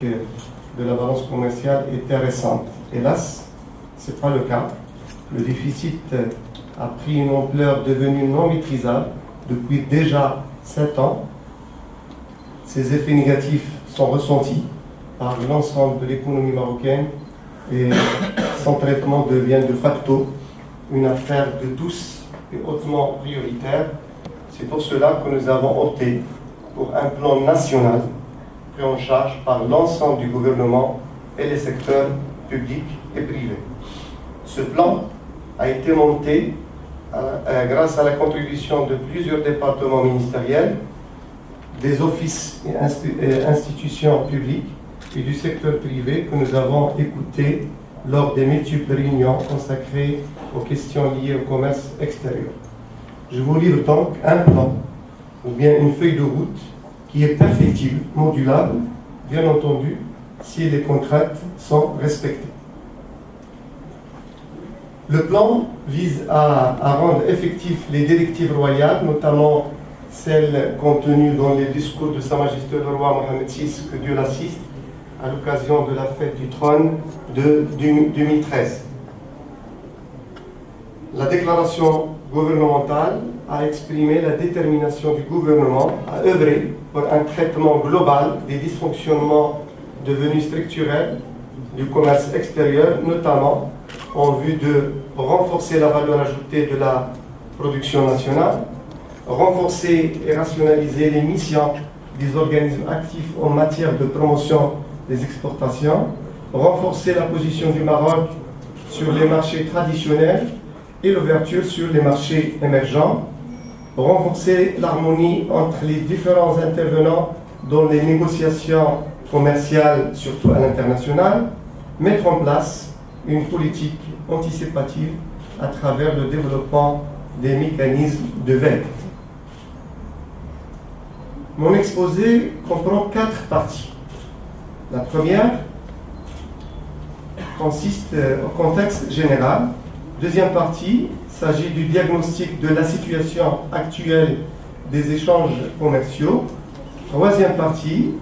de la balance commerciale était récente. Hélas, ce n'est pas le cas. Le déficit a pris une ampleur devenue non maîtrisable depuis déjà 7 ans. Ces effets négatifs sont ressentis par l'ensemble de l'économie marocaine et son traitement devient de facto une affaire de tous et hautement prioritaire. C'est pour cela que nous avons opté pour un plan national pris en charge par l'ensemble du gouvernement et les secteurs publics et privés. Ce plan a été monté grâce à la contribution de plusieurs départements ministériels, des offices et institutions publiques et du secteur privé que nous avons écoutés lors des multiples réunions consacrées aux questions liées au commerce extérieur. Je vous livre donc un plan ou bien une feuille de route qui est perfectible, modulable, bien entendu, si les contraintes sont respectées. Le plan vise à rendre effectifs les directives royales, notamment celles contenues dans les discours de Sa Majesté le roi Mohamed VI, que Dieu l'assiste, à l'occasion de la fête du trône de 2013. La déclaration gouvernementale a exprimé la détermination du gouvernement à œuvrer pour un traitement global des dysfonctionnements devenus structurels du commerce extérieur, notamment en vue de renforcer la valeur ajoutée de la production nationale, renforcer et rationaliser les missions des organismes actifs en matière de promotion des exportations, renforcer la position du Maroc sur les marchés traditionnels et l'ouverture sur les marchés émergents, renforcer l'harmonie entre les différents intervenants dans les négociations commerciales, surtout à l'international, mettre en place une politique anticipative à travers le développement des mécanismes de veille. Mon exposé comprend 4 parties. La première consiste au contexte général. Deuxième partie, il s'agit du diagnostic de la situation actuelle des échanges commerciaux. Troisième partie,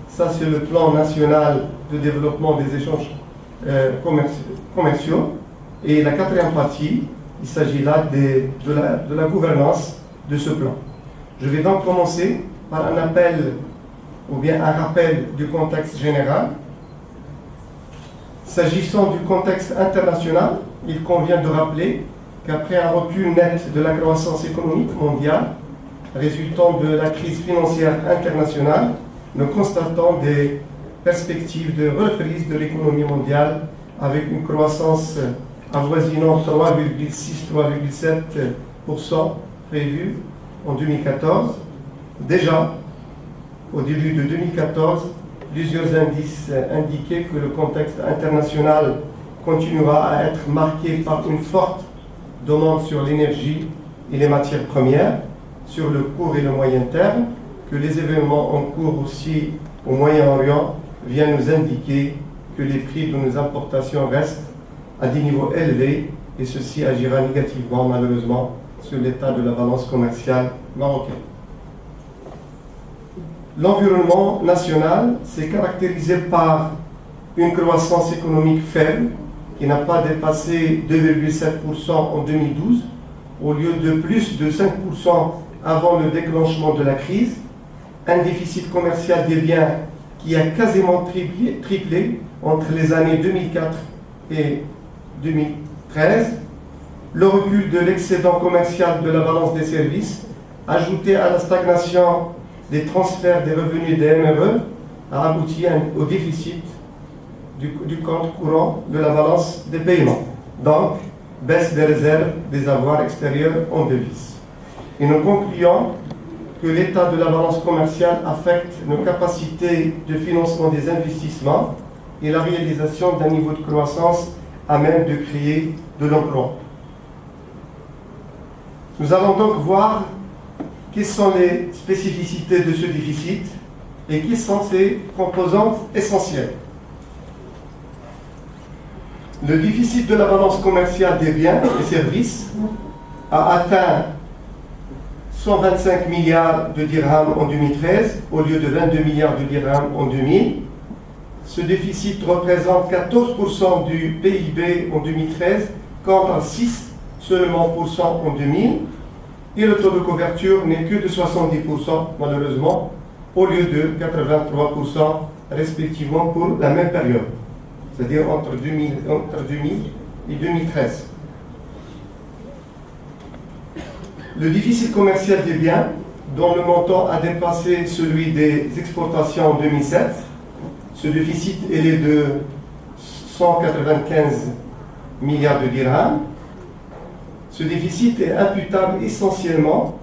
ça c'est le plan national de développement des échanges commerciaux. Et la quatrième partie, il s'agit là de la gouvernance de ce plan. Je vais donc commencer par un appel ou bien un rappel du contexte général. S'agissant du contexte international, il convient de rappeler qu'après un recul net de la croissance économique mondiale résultant de la crise financière internationale, nous constatons des perspectives de reprise de l'économie mondiale avec une croissance avoisinant 3,6-3,7% prévue en 2014. Déjà, au début de 2014, plusieurs indices indiquaient que le contexte international continuera à être marqué par une forte demande sur l'énergie et les matières premières, sur le court et le moyen terme, que les événements en cours aussi au Moyen-Orient viennent nous indiquer que les prix de nos importations restent à des niveaux élevés et ceci agira négativement malheureusement sur l'état de la balance commerciale marocaine. L'environnement national s'est caractérisé par une croissance économique faible qui n'a pas dépassé 2,7% en 2012 au lieu de plus de 5% avant le déclenchement de la crise, un déficit commercial des biens qui a quasiment triplé entre les années 2004 et 2013, le recul de l'excédent commercial de la balance des services, ajouté à la stagnation des transferts des revenus des MRE, a abouti au déficit du compte courant de la balance des paiements. Donc, baisse des réserves des avoirs extérieurs en devises. Et nous concluons que l'état de la balance commerciale affecte nos capacités de financement des investissements et la réalisation d'un niveau de croissance à même de créer de l'emploi. Nous allons donc voir quelles sont les spécificités de ce déficit et quelles sont ses composantes essentielles. Le déficit de la balance commerciale des biens et services a atteint 125 milliards de dirhams en 2013 au lieu de 22 milliards de dirhams en 2000. Ce déficit représente 14% du PIB en 2013, contre 6 seulement en 2000. Et le taux de couverture n'est que de 70% malheureusement, au lieu de 83% respectivement pour la même période, c'est-à-dire entre 2000 et 2013. Le déficit commercial des biens, dont le montant a dépassé celui des exportations en 2007, ce déficit il est de 195 milliards de dirhams. Ce déficit est imputable essentiellement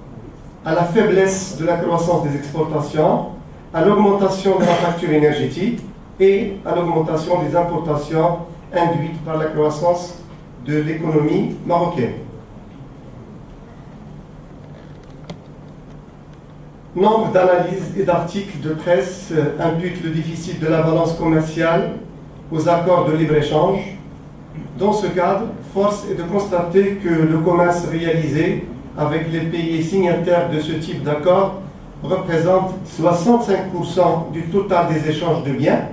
à la faiblesse de la croissance des exportations, à l'augmentation de la facture énergétique et à l'augmentation des importations induites par la croissance de l'économie marocaine. Nombre d'analyses et d'articles de presse imputent le déficit de la balance commerciale aux accords de libre-échange. Dans ce cadre, force est de constater que le commerce réalisé avec les pays signataires de ce type d'accord représente 65% du total des échanges de biens,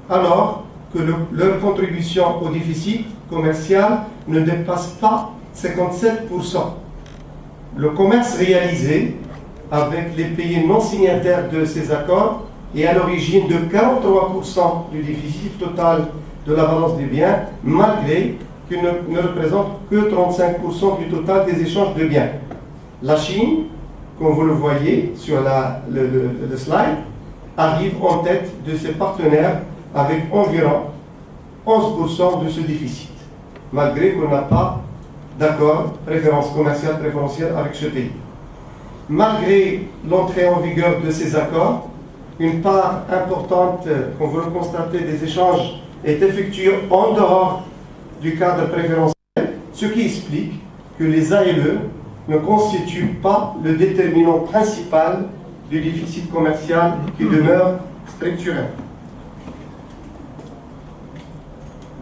alors que leur contribution au déficit commercial ne dépasse pas 57%. Le commerce réalisé avec les pays non signataires de ces accords est à l'origine de 43% du déficit total de la balance des biens, malgré qu'il ne représente que 35% du total des échanges de biens. La Chine, comme vous le voyez sur le slide, arrive en tête de ses partenaires avec environ 11% de ce déficit, malgré qu'on n'a pas d'accord commercial préférentiel avec ce pays. Malgré l'entrée en vigueur de ces accords, une part importante, comme vous le constatez, des échanges est effectuée en dehors du cadre préférentiel, ce qui explique que les ALE ne constituent pas le déterminant principal du déficit commercial qui demeure structurel.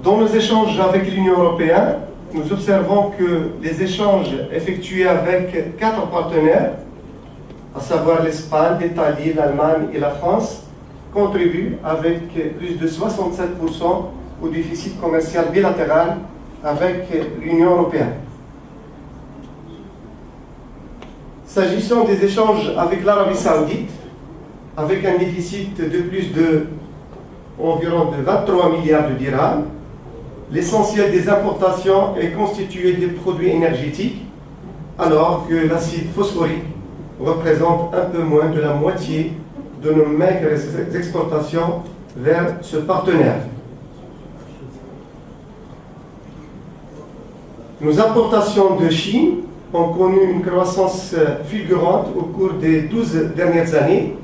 Dans nos échanges avec l'Union européenne, nous observons que les échanges effectués avec 4 partenaires, à savoir l'Espagne, l'Italie, l'Allemagne et la France, contribuent avec plus de 67% au déficit commercial bilatéral avec l'Union européenne. S'agissant des échanges avec l'Arabie saoudite, avec un déficit de plus de environ de 23 milliards de dirhams, l'essentiel des importations est constitué des produits énergétiques, alors que l'acide phosphorique représente un peu moins de la moitié de nos maigres exportations vers ce partenaire. Nos importations de Chine ont connu une croissance fulgurante au cours des 12 dernières années,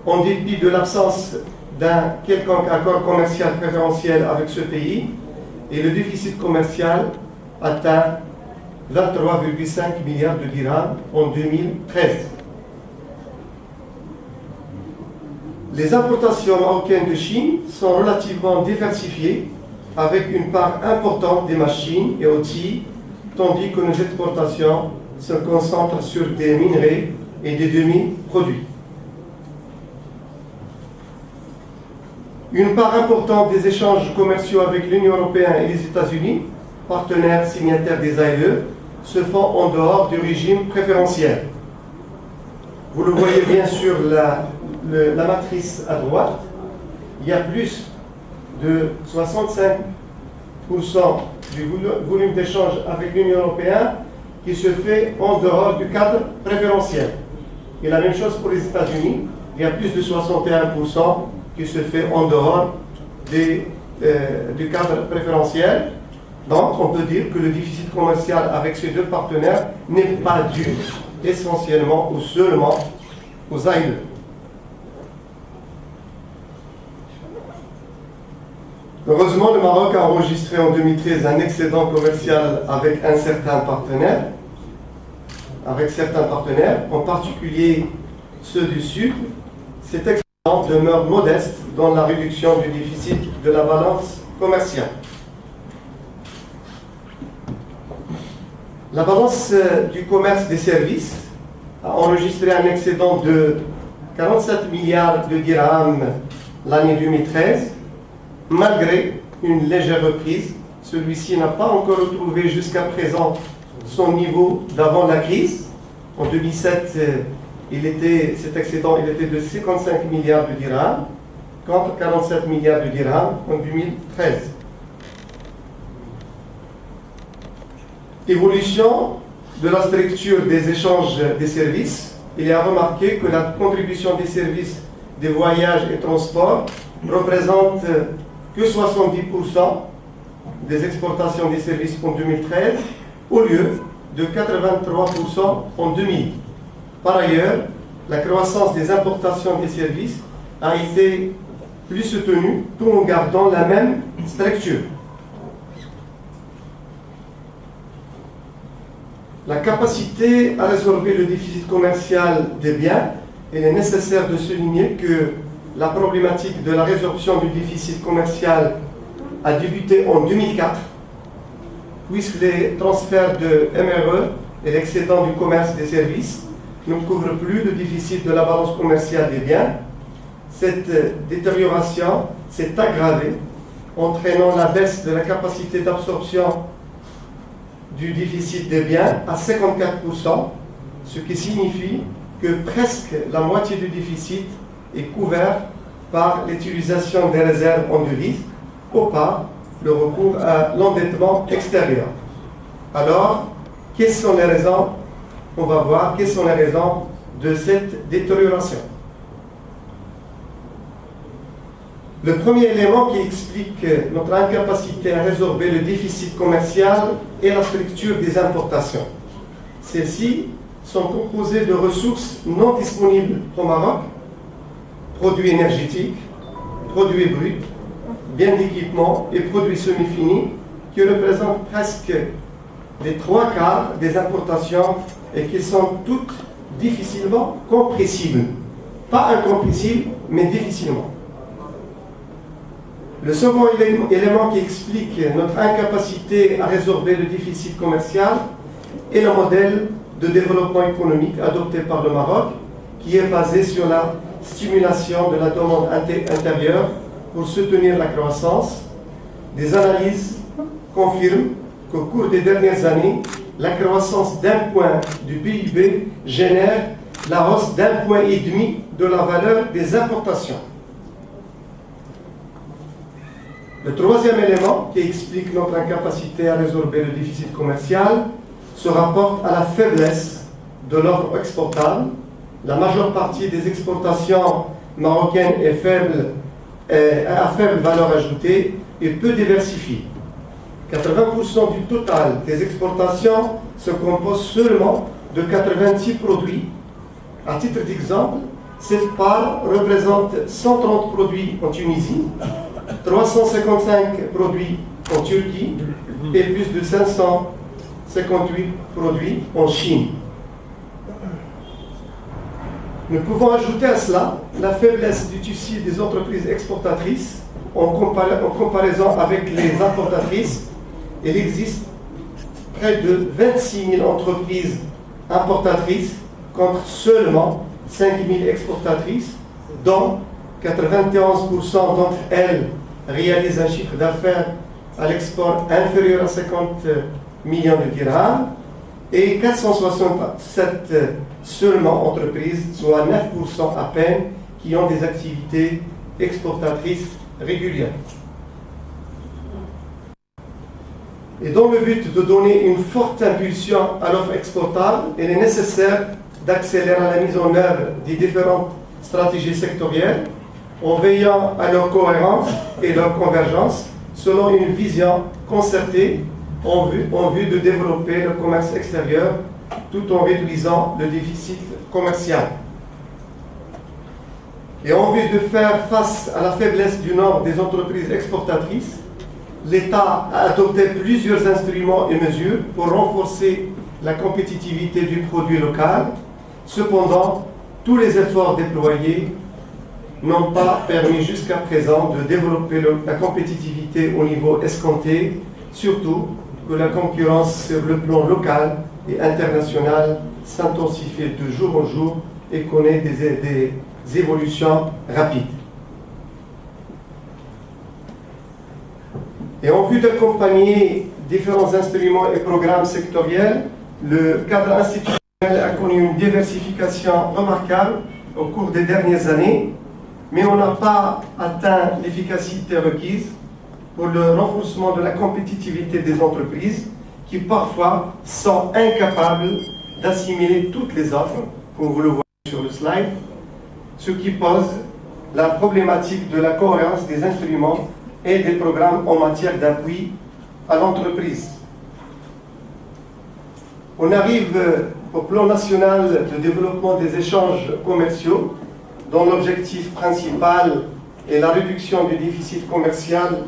en dépit de l'absence d'un quelconque accord commercial préférentiel avec ce pays, et le déficit commercial atteint 23,5 milliards de dirhams en 2013. Les importations marocaines de Chine sont relativement diversifiées, avec une part importante des machines et outils, tandis que nos exportations se concentrent sur des minerais et des demi-produits. Une part importante des échanges commerciaux avec l'Union européenne et les États-Unis, partenaires signataires des ALE, se font en dehors du régime préférentiel. Vous le voyez bien sur la matrice à droite, il y a plus de 65% du volume d'échange avec l'Union européenne qui se fait en dehors du cadre préférentiel. Et la même chose pour les États-Unis, il y a plus de 61% qui se fait en dehors du cadre préférentiel. Donc, on peut dire que le déficit commercial avec ces deux partenaires n'est pas dû essentiellement ou seulement aux ALE. Heureusement, le Maroc a enregistré en 2013 un excédent commercial avec certains partenaires, en particulier ceux du Sud. Cet excédent demeure modeste dans la réduction du déficit de la balance commerciale. La balance du commerce des services a enregistré un excédent de 47 milliards de dirhams l'année 2013, malgré une légère reprise. Celui-ci n'a pas encore retrouvé jusqu'à présent son niveau d'avant la crise. En 2007, cet excédent était de 55 milliards de dirhams contre 47 milliards de dirhams en 2013. Évolution de la structure des échanges des services. Il est à remarquer que la contribution des services des voyages et transports représente que 70% des exportations des services en 2013 au lieu de 83% en 2000. Par ailleurs, la croissance des importations des services a été plus soutenue tout en gardant la même structure. La capacité à résorber le déficit commercial des biens, il est nécessaire de souligner que la problématique de la résorption du déficit commercial a débuté en 2004, puisque les transferts de MRE et l'excédent du commerce des services ne couvrent plus le déficit de la balance commerciale des biens. Cette détérioration s'est aggravée, entraînant la baisse de la capacité d'absorption du déficit des biens à 54%, ce qui signifie que presque la moitié du déficit est couvert par l'utilisation des réserves en devises ou par le recours à l'endettement extérieur. Alors, quelles sont les raisons? On va voir quelles sont les raisons de cette détérioration. Le premier élément qui explique notre incapacité à résorber le déficit commercial est la structure des importations. Celles-ci sont composées de ressources non disponibles au Maroc, produits énergétiques, produits bruts, biens d'équipement et produits semi-finis qui représentent presque les 3/4 des importations et qui sont toutes difficilement compressibles. Pas incompressibles, mais difficilement. Le second élément qui explique notre incapacité à résorber le déficit commercial est le modèle de développement économique adopté par le Maroc, qui est basé sur la stimulation de la demande intérieure pour soutenir la croissance. Des analyses confirment qu'au cours des dernières années, la croissance d'1 point du PIB génère la hausse d'1,5 point de la valeur des importations. Le troisième élément qui explique notre incapacité à résorber le déficit commercial se rapporte à la faiblesse de l'offre exportable. La majeure partie des exportations marocaines est à faible valeur ajoutée et peu diversifiée. 80% du total des exportations se compose seulement de 86 produits. À titre d'exemple, cette part représente 130 produits en Tunisie, 355 produits en Turquie et plus de 558 produits en Chine. Nous pouvons ajouter à cela la faiblesse du tissu des entreprises exportatrices en comparaison avec les importatrices. Il existe près de 26 000 entreprises importatrices contre seulement 5 000 exportatrices, dont 91% d'entre elles réalisent un chiffre d'affaires à l'export inférieur à 50 millions de dirhams et 467 seulement entreprises, soit 9% à peine, qui ont des activités exportatrices régulières. Et dans le but de donner une forte impulsion à l'offre exportable, il est nécessaire d'accélérer la mise en œuvre des différentes stratégies sectorielles en veillant à leur cohérence et leur convergence selon une vision concertée en vue de développer le commerce extérieur tout en réduisant le déficit commercial. Et en vue de faire face à la faiblesse du nombre des entreprises exportatrices, l'État a adopté plusieurs instruments et mesures pour renforcer la compétitivité du produit local. Cependant, tous les efforts déployés n'ont pas permis jusqu'à présent de développer la compétitivité au niveau escompté, surtout que la concurrence sur le plan local et international s'intensifie de jour en jour et connaît des évolutions rapides. Et en vue d'accompagner différents instruments et programmes sectoriels, le cadre institutionnel a connu une diversification remarquable au cours des dernières années, mais on n'a pas atteint l'efficacité requise pour le renforcement de la compétitivité des entreprises qui parfois sont incapables d'assimiler toutes les offres, comme vous le voyez sur le slide, ce qui pose la problématique de la cohérence des instruments et des programmes en matière d'appui à l'entreprise. On arrive au plan national de développement des échanges commerciaux, dont l'objectif principal est la réduction du déficit commercial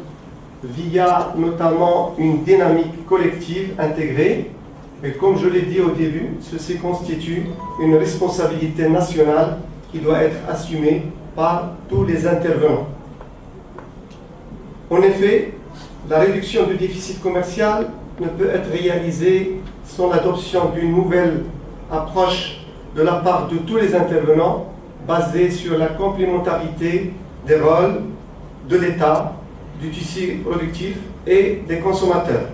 via notamment une dynamique collective intégrée. Et comme je l'ai dit au début, ceci constitue une responsabilité nationale qui doit être assumée par tous les intervenants. En effet, la réduction du déficit commercial ne peut être réalisée sans l'adoption d'une nouvelle approche de la part de tous les intervenants basée sur la complémentarité des rôles de l'État, du tissu productif et des consommateurs.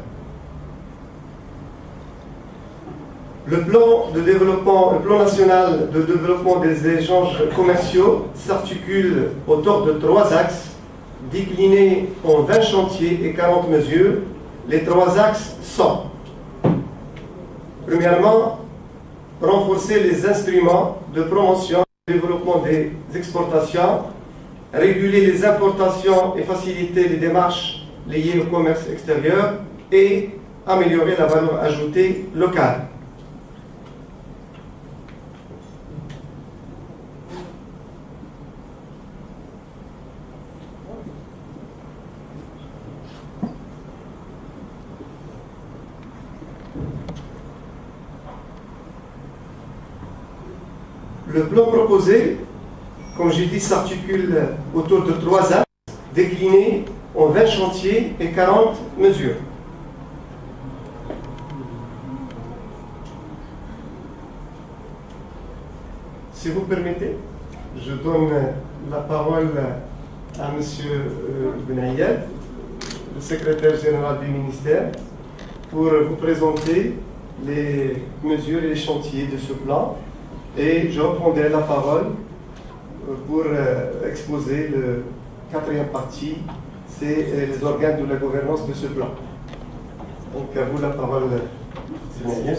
Le plan national de développement des échanges commerciaux s'articule autour de 3 axes déclinés en 20 chantiers et 40 mesures. Les 3 axes sont: premièrement, renforcer les instruments de promotion et de développement des exportations, réguler les importations et faciliter les démarches liées au commerce extérieur et améliorer la valeur ajoutée locale. Le plan proposé, comme j'ai dit, s'articule autour de 3 axes déclinés en 20 chantiers et 40 mesures. Si vous permettez, je donne la parole à M. Benayed, le secrétaire général du ministère, pour vous présenter les mesures et les chantiers de ce plan. Et je reprendrai la parole pour exposer la 4e partie, c'est les organes de la gouvernance de ce plan. Donc à vous la parole, Benayed.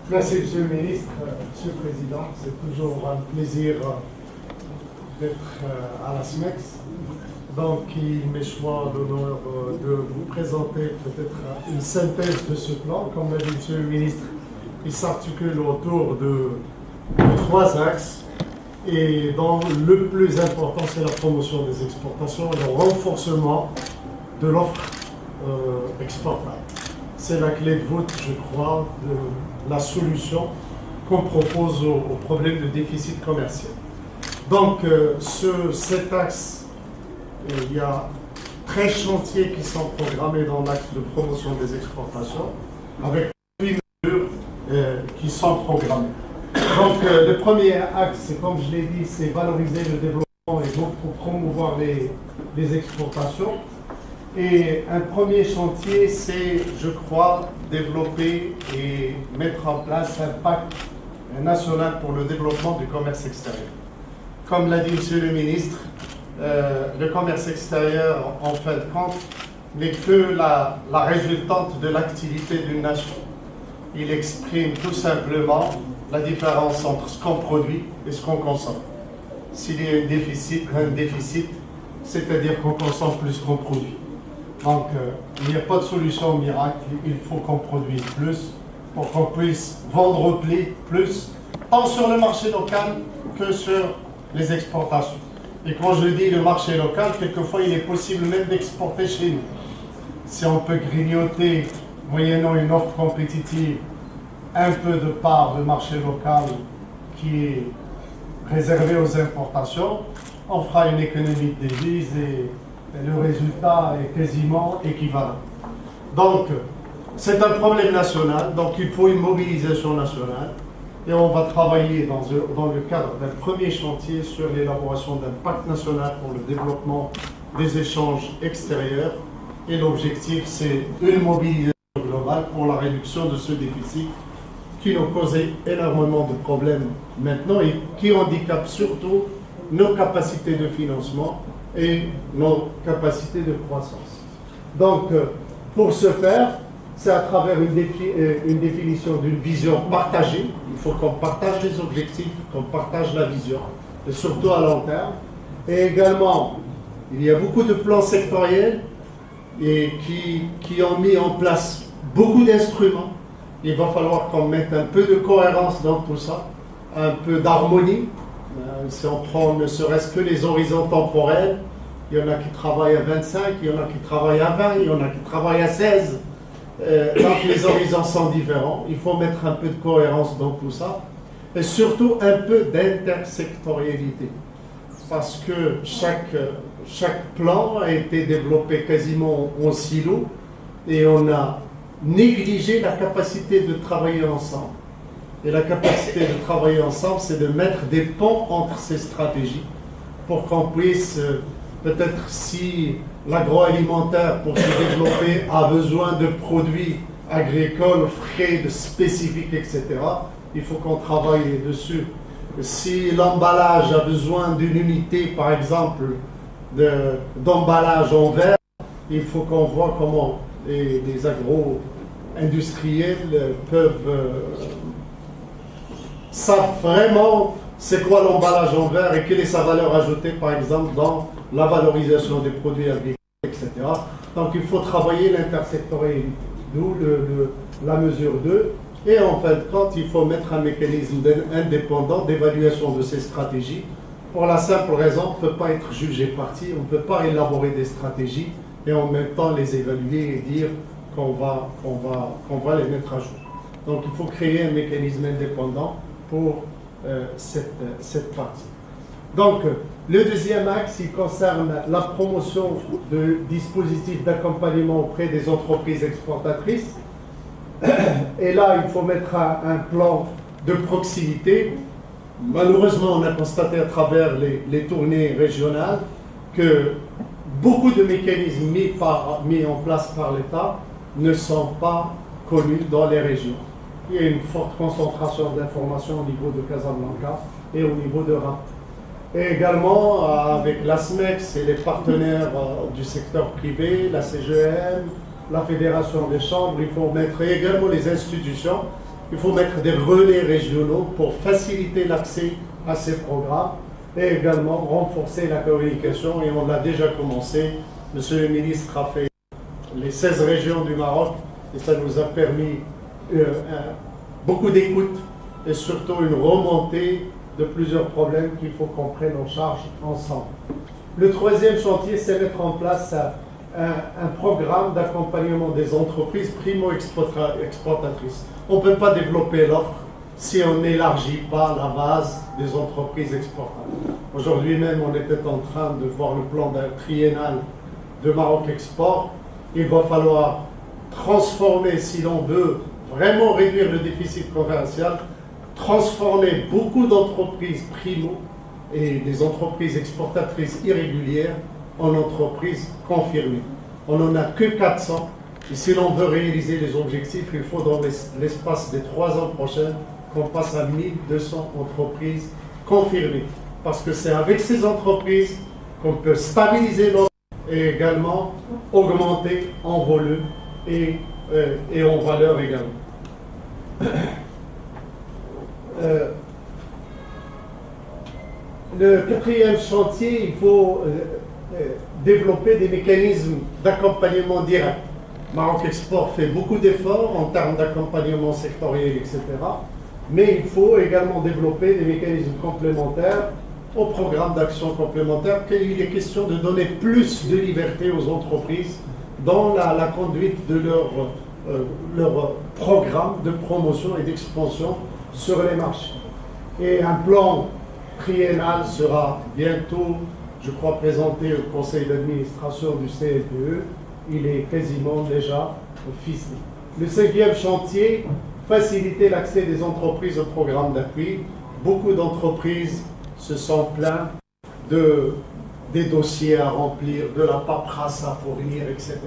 Merci, Monsieur le Ministre, Monsieur le Président. C'est toujours un plaisir d'être à la SMEX. Donc, il m'est choix l'honneur de vous présenter peut-être une synthèse de ce plan. Comme l'a dit Monsieur le Ministre, il s'articule autour de 3 axes. Et dont le plus important, c'est la promotion des exportations et le renforcement de l'offre exportable. C'est la clé de voûte, je crois, de la solution qu'on propose au problème de déficit commercial. Donc, cet axe, il y a 13 chantiers qui sont programmés dans l'axe de promotion des exportations, avec 8 mesures qui sont programmées. Donc, le premier axe, comme je l'ai dit, c'est valoriser le développement et donc pour promouvoir les exportations. Et un premier chantier, c'est, je crois, développer et mettre en place un pacte national pour le développement du commerce extérieur. Comme l'a dit Monsieur le Ministre, le commerce extérieur, en fin de compte, n'est que la résultante de l'activité d'une nation. Il exprime tout simplement la différence entre ce qu'on produit et ce qu'on consomme. S'il y a un déficit, c'est-à-dire qu'on consomme plus qu'on produit. Donc, il n'y a pas de solution miracle, il faut qu'on produise plus pour qu'on puisse vendre plus, tant sur le marché local que sur les exportations. Et quand je dis le marché local, quelquefois il est possible même d'exporter chez nous. Si on peut grignoter, moyennant une offre compétitive, un peu de part de marché local qui est réservé aux importations, on fera une économie de devises et le résultat est quasiment équivalent. Donc, c'est un problème national, donc il faut une mobilisation nationale. Et on va travailler dans le cadre d'un premier chantier sur l'élaboration d'un pacte national pour le développement des échanges extérieurs. Et l'objectif, c'est une mobilisation globale pour la réduction de ce déficit qui nous cause énormément de problèmes maintenant et qui handicape surtout nos capacités de financement et nos capacités de croissance. Donc, pour ce faire, c'est à travers une définition d'une vision partagée. Il faut qu'on partage les objectifs, qu'on partage la vision, et surtout à long terme. Et également, il y a beaucoup de plans sectoriels et qui ont mis en place beaucoup d'instruments. Il va falloir qu'on mette un peu de cohérence dans tout ça, un peu d'harmonie. Si on prend ne serait-ce que les horizons temporels, il y en a qui travaillent à 25, il y en a qui travaillent à 20, il y en a qui travaillent à 16. Donc les horizons sont différents. Il faut mettre un peu de cohérence dans tout ça. Et surtout un peu d'intersectorialité. Parce que chaque plan a été développé quasiment en silo et on a négligé la capacité de travailler ensemble. Et la capacité de travailler ensemble, c'est de mettre des ponts entre ces stratégies pour qu'on puisse, peut-être si l'agroalimentaire, pour se développer, a besoin de produits agricoles frais, de spécifiques, etc., il faut qu'on travaille dessus. Si l'emballage a besoin d'une unité, par exemple, d'emballage en verre, il faut qu'on voit comment les agro-industriels savent vraiment c'est quoi l'emballage en verre et quelle est sa valeur ajoutée, par exemple, dans la valorisation des produits agricoles, etc. Donc il faut travailler l'intersectorialité, d'où la mesure 2. Et en fin de compte, il faut mettre un mécanisme indépendant d'évaluation de ces stratégies. Pour la simple raison, on ne peut pas être jugé parti, on ne peut pas élaborer des stratégies et en même temps les évaluer et dire qu'on va les mettre à jour. Donc il faut créer un mécanisme indépendant pour cette partie. Donc le deuxième axe, il concerne la promotion de dispositifs d'accompagnement auprès des entreprises exportatrices. Et là, il faut mettre un plan de proximité. Malheureusement, on a constaté à travers les tournées régionales que beaucoup de mécanismes mis en place par l'État ne sont pas connus dans les régions. Il y a une forte concentration d'informations au niveau de Casablanca et au niveau de Rabat. Et également, avec la SMEX et les partenaires du secteur privé, la CGM, la Fédération des chambres, il faut mettre également les institutions, il faut mettre des relais régionaux pour faciliter l'accès à ces programmes et également renforcer la communication. Et on l'a déjà commencé. Monsieur le ministre a fait les 16 régions du Maroc et ça nous a permis beaucoup d'écoute et surtout une remontée de plusieurs problèmes qu'il faut qu'on prenne en charge ensemble. Le troisième chantier, c'est mettre en place un programme d'accompagnement des entreprises primo-exportatrices. On ne peut pas développer l'offre si on n'élargit pas la base des entreprises exportatrices. Aujourd'hui même, on était en train de voir le plan triennal de Maroc Export. Il va falloir transformer, si l'on veut vraiment réduire le déficit commercial, transformer beaucoup d'entreprises primo et des entreprises exportatrices irrégulières en entreprises confirmées. On n'en a que 400. Et si l'on veut réaliser les objectifs, il faut dans l'espace des 3 ans prochains qu'on passe à 1200 entreprises confirmées. Parce que c'est avec ces entreprises qu'on peut stabiliser l'offre et également augmenter en volume et en valeur également. Le quatrième chantier, il faut développer des mécanismes d'accompagnement direct. Maroc Export fait beaucoup d'efforts en termes d'accompagnement sectoriel, etc. Mais il faut également développer des mécanismes complémentaires au programme d'action complémentaire, qu'il est question de donner plus de liberté aux entreprises dans la conduite de leur programme de promotion et d'expansion sur les marchés. Et un plan triennal sera bientôt, je crois, présenté au conseil d'administration du CLPE il est quasiment déjà ficelé. Le 5e chantier, faciliter l'accès des entreprises au programme d'appui. Beaucoup d'entreprises se sont plaintes des dossiers à remplir, de la paperasse à fournir, etc.,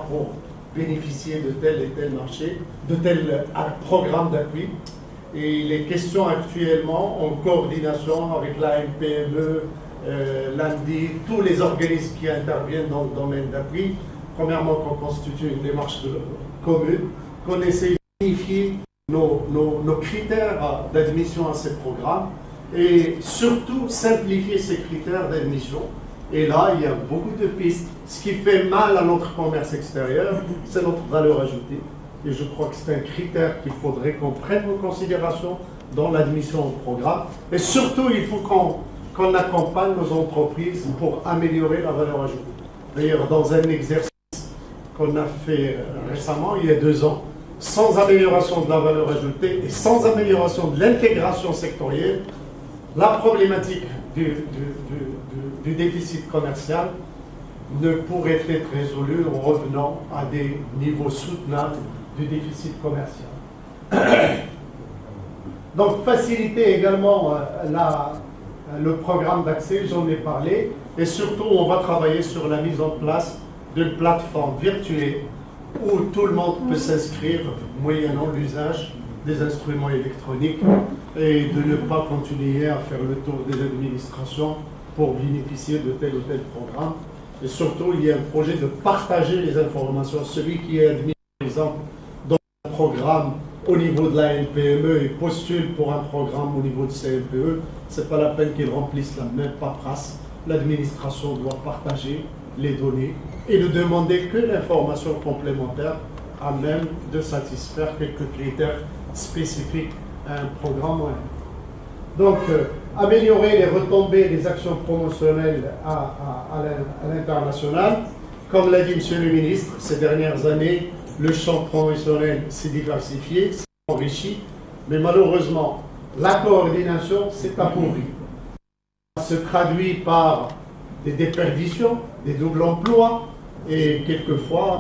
pour bénéficier de tel et tel marché, de tel programme d'appui. Et il est question actuellement, en coordination avec la NPME, l'ANDI, tous les organismes qui interviennent dans le domaine d'appui, premièrement qu'on constitue une démarche commune, qu'on essaie d'unifier nos critères d'admission à ces programmes et surtout simplifier ces critères d'admission. Et là, il y a beaucoup de pistes. Ce qui fait mal à notre commerce extérieur, c'est notre valeur ajoutée. Et je crois que c'est un critère qu'il faudrait qu'on prenne en considération dans l'admission au programme. Et surtout, il faut qu'on accompagne nos entreprises pour améliorer la valeur ajoutée. D'ailleurs, dans un exercice qu'on a fait récemment, il y a 2 ans, sans amélioration de la valeur ajoutée et sans amélioration de l'intégration sectorielle, la problématique du déficit commercial ne pourrait être résolue en revenant à des niveaux soutenables du déficit commercial. Donc, faciliter également le programme d'accès, j'en ai parlé, et surtout, on va travailler sur la mise en place d'une plateforme virtuelle où tout le monde peut s'inscrire moyennant l'usage des instruments électroniques et de ne pas continuer à faire le tour des administrations pour bénéficier de tel ou tel programme. Et surtout, il y a un projet de partager les informations. Celui qui est admis, par exemple, dans un programme au niveau de la NPME et postule pour un programme au niveau de CNPE, ce n'est pas la peine qu'il remplisse la même paperasse. L'administration doit partager les données et ne demander que l'information complémentaire à même de satisfaire quelques critères spécifiques à un programme. Donc, améliorer les retombées des actions promotionnelles à l'international. Comme l'a dit M. le ministre, ces dernières années, le champ promotionnel s'est diversifié, s'est enrichi, mais malheureusement, la coordination s'est appauvrie. Ça se traduit par des déperditions, des doubles emplois et quelquefois